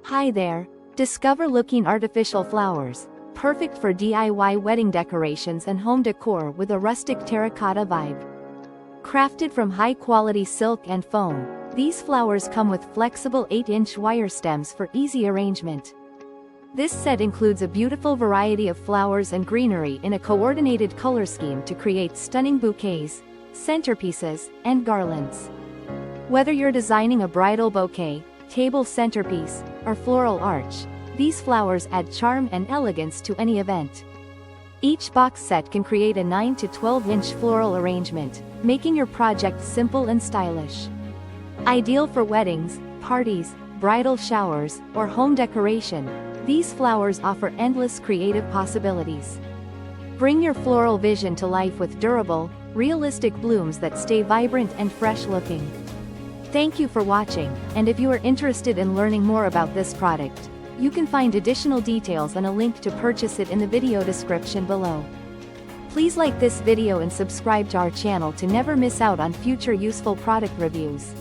Hi there, discover Lookein Artificial Flowers, perfect for DIY wedding decorations and home decor with a rustic terracotta vibe. Crafted from high-quality silk and foam, these flowers come with flexible 8-inch wire stems for easy arrangement. This set includes a beautiful variety of flowers and greenery in a coordinated color scheme to create stunning bouquets, centerpieces, and garlands. Whether you're designing a bridal bouquet, table centerpiece, or floral arch, these flowers add charm and elegance to any event. Each box set can create a 9 to 12-inch floral arrangement, making your project simple and stylish. Ideal for weddings, parties, bridal showers, or home decoration, these flowers offer endless creative possibilities. Bring your floral vision to life with durable, realistic blooms that stay vibrant and fresh-looking. Thank you for watching, and if you are interested in learning more about this product, you can find additional details and a link to purchase it in the video description below. Please like this video and subscribe to our channel to never miss out on future useful product reviews.